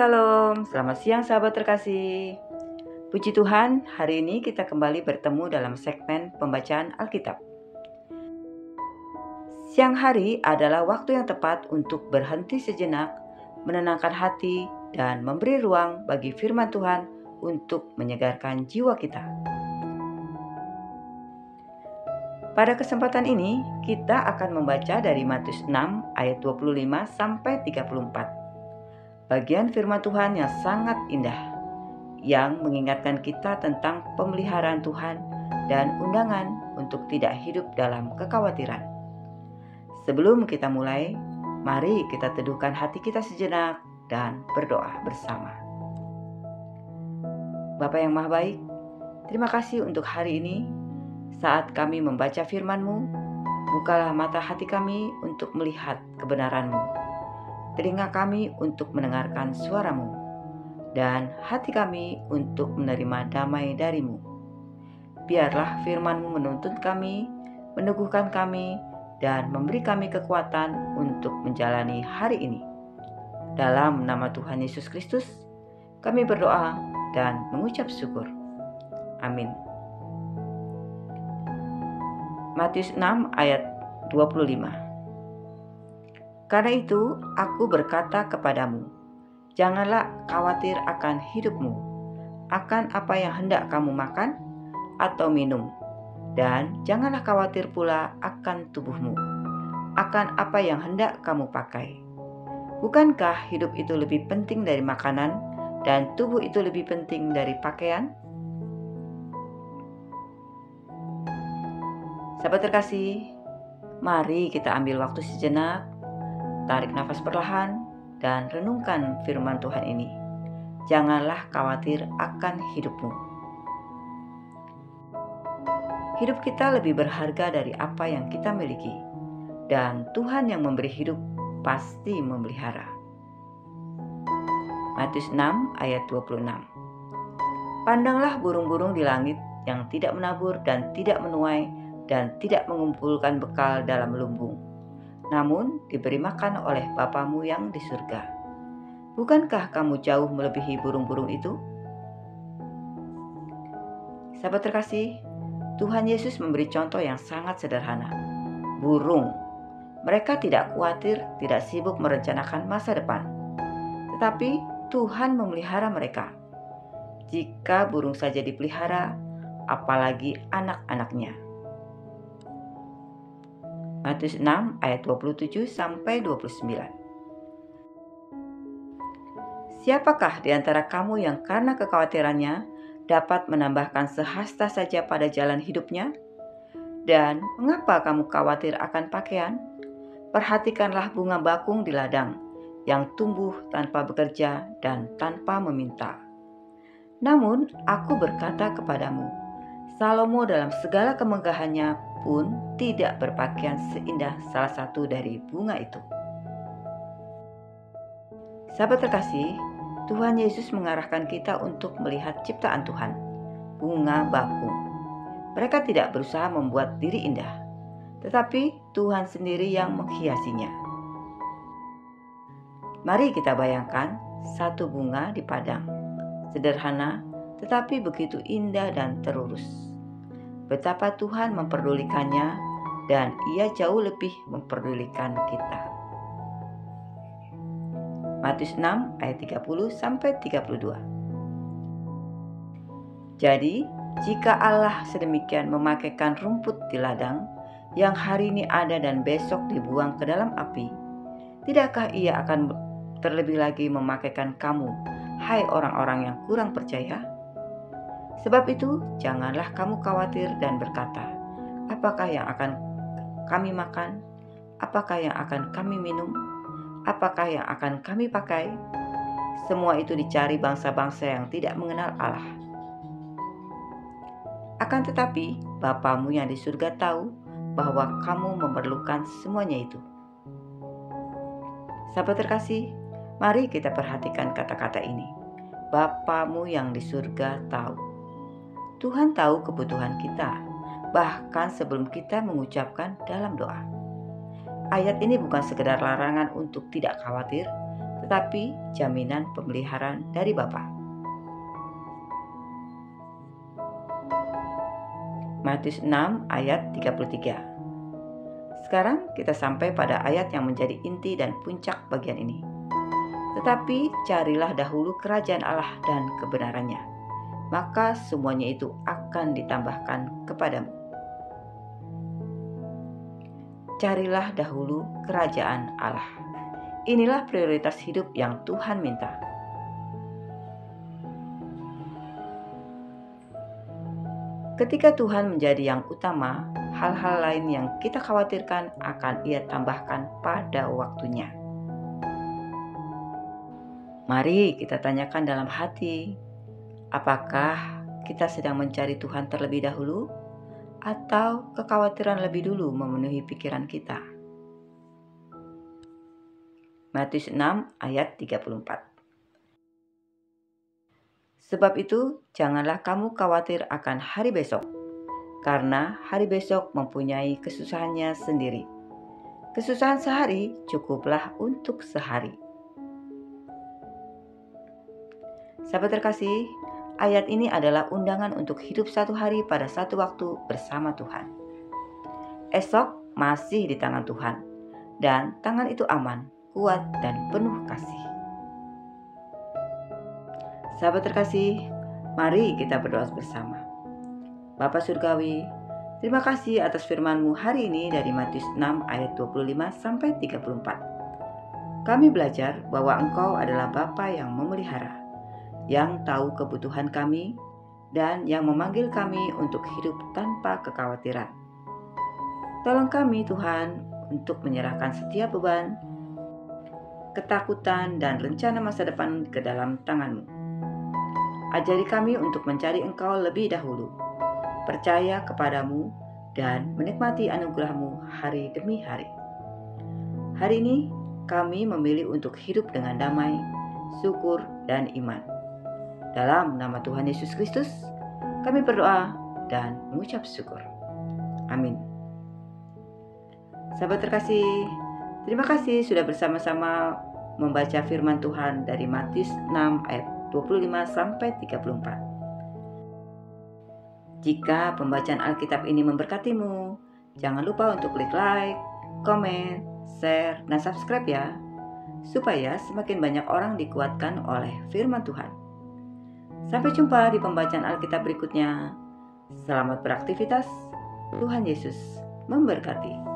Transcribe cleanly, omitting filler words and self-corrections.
Shalom, selamat siang sahabat terkasih. Puji Tuhan, hari ini kita kembali bertemu dalam segmen pembacaan Alkitab. Siang hari adalah waktu yang tepat untuk berhenti sejenak, menenangkan hati, dan memberi ruang bagi firman Tuhan untuk menyegarkan jiwa kita. Pada kesempatan ini, kita akan membaca dari Matius 6 ayat 25 sampai 34. Bagian firman Tuhan yang sangat indah, yang mengingatkan kita tentang pemeliharaan Tuhan dan undangan untuk tidak hidup dalam kekhawatiran. Sebelum kita mulai, mari kita teduhkan hati kita sejenak dan berdoa bersama. Bapa yang Maha Baik, terima kasih untuk hari ini. Saat kami membaca firman-Mu, bukalah mata hati kami untuk melihat kebenaran-Mu, telinga kami untuk mendengarkan suara-Mu, dan hati kami untuk menerima damai dari-Mu. Biarlah firman-Mu menuntun kami, meneguhkan kami, dan memberi kami kekuatan untuk menjalani hari ini. Dalam nama Tuhan Yesus Kristus, kami berdoa dan mengucap syukur. Amin. Matius 6 ayat 25. Karena itu, aku berkata kepadamu, janganlah khawatir akan hidupmu, akan apa yang hendak kamu makan atau minum, dan janganlah khawatir pula akan tubuhmu, akan apa yang hendak kamu pakai. Bukankah hidup itu lebih penting dari makanan, dan tubuh itu lebih penting dari pakaian? Sahabat terkasih, mari kita ambil waktu sejenak, tarik nafas perlahan, dan renungkan firman Tuhan ini. Janganlah khawatir akan hidupmu. Hidup kita lebih berharga dari apa yang kita miliki, dan Tuhan yang memberi hidup pasti memelihara. Matius 6 ayat 26. Pandanglah burung-burung di langit yang tidak menabur dan tidak menuai dan tidak mengumpulkan bekal dalam lumbung, namun diberi makan oleh Bapamu yang di surga. Bukankah kamu jauh melebihi burung-burung itu? Sahabat terkasih, Tuhan Yesus memberi contoh yang sangat sederhana. Burung, mereka tidak khawatir, tidak sibuk merencanakan masa depan. Tetapi Tuhan memelihara mereka. Jika burung saja dipelihara, apalagi anak-anaknya. Matius 6 ayat 27 sampai 29. Siapakah di antara kamu yang karena kekhawatirannya dapat menambahkan sehasta saja pada jalan hidupnya? Dan mengapa kamu khawatir akan pakaian? Perhatikanlah bunga bakung di ladang, yang tumbuh tanpa bekerja dan tanpa meminta. Namun aku berkata kepadamu, Salomo dalam segala kemegahannya pun tidak berpakaian seindah salah satu dari bunga itu. Sahabat terkasih, Tuhan Yesus mengarahkan kita untuk melihat ciptaan Tuhan, bunga bakung. Mereka tidak berusaha membuat diri indah, tetapi Tuhan sendiri yang menghiasinya. Mari kita bayangkan satu bunga di padang, sederhana tetapi begitu indah dan terurus. Betapa Tuhan memperdulikannya, dan Ia jauh lebih memperdulikan kita. Matius 6 ayat 30 sampai 32. Jadi, jika Allah sedemikian memakaikan rumput di ladang yang hari ini ada dan besok dibuang ke dalam api, tidakkah Ia akan terlebih lagi memakaikan kamu, hai orang-orang yang kurang percaya? Sebab itu, janganlah kamu khawatir dan berkata, apakah yang akan kami makan? Apakah yang akan kami minum? Apakah yang akan kami pakai? Semua itu dicari bangsa-bangsa yang tidak mengenal Allah. Akan tetapi, Bapamu yang di surga tahu bahwa kamu memerlukan semuanya itu. Sahabat terkasih, mari kita perhatikan kata-kata ini. Bapamu yang di surga tahu. Tuhan tahu kebutuhan kita, bahkan sebelum kita mengucapkan dalam doa. Ayat ini bukan sekedar larangan untuk tidak khawatir, tetapi jaminan pemeliharaan dari Bapa. Matius 6 ayat 33. Sekarang kita sampai pada ayat yang menjadi inti dan puncak bagian ini. Tetapi carilah dahulu kerajaan Allah dan kebenarannya, maka semuanya itu akan ditambahkan kepadamu. Carilah dahulu kerajaan Allah. Inilah prioritas hidup yang Tuhan minta. Ketika Tuhan menjadi yang utama, hal-hal lain yang kita khawatirkan akan Ia tambahkan pada waktunya. Mari kita tanyakan dalam hati, apakah kita sedang mencari Tuhan terlebih dahulu, atau kekhawatiran lebih dulu memenuhi pikiran kita? Matius 6 ayat 34. Sebab itu, janganlah kamu khawatir akan hari besok, karena hari besok mempunyai kesusahannya sendiri. Kesusahan sehari cukuplah untuk sehari. Sahabat terkasih, ayat ini adalah undangan untuk hidup satu hari pada satu waktu bersama Tuhan. Esok masih di tangan Tuhan, dan tangan itu aman, kuat, dan penuh kasih. Sahabat terkasih, mari kita berdoa bersama. Bapa Surgawi, terima kasih atas firman-Mu hari ini dari Matius 6 ayat 25 sampai 34. Kami belajar bahwa Engkau adalah Bapa yang memelihara, yang tahu kebutuhan kami, dan yang memanggil kami untuk hidup tanpa kekhawatiran. Tolong kami Tuhan untuk menyerahkan setiap beban, ketakutan, dan rencana masa depan ke dalam tangan-Mu. Ajari kami untuk mencari Engkau lebih dahulu, percaya kepadamu, dan menikmati anugerah-Mu hari demi hari. Hari ini kami memilih untuk hidup dengan damai, syukur, dan iman. Dalam nama Tuhan Yesus Kristus, kami berdoa dan mengucap syukur. Amin. Sahabat terkasih, terima kasih sudah bersama-sama membaca firman Tuhan dari Matius 6 ayat 25 sampai 34. Jika pembacaan Alkitab ini memberkatimu, jangan lupa untuk klik like, komen, share, dan subscribe ya, supaya semakin banyak orang dikuatkan oleh firman Tuhan. Sampai jumpa di pembacaan Alkitab berikutnya. Selamat beraktivitas. Tuhan Yesus memberkati.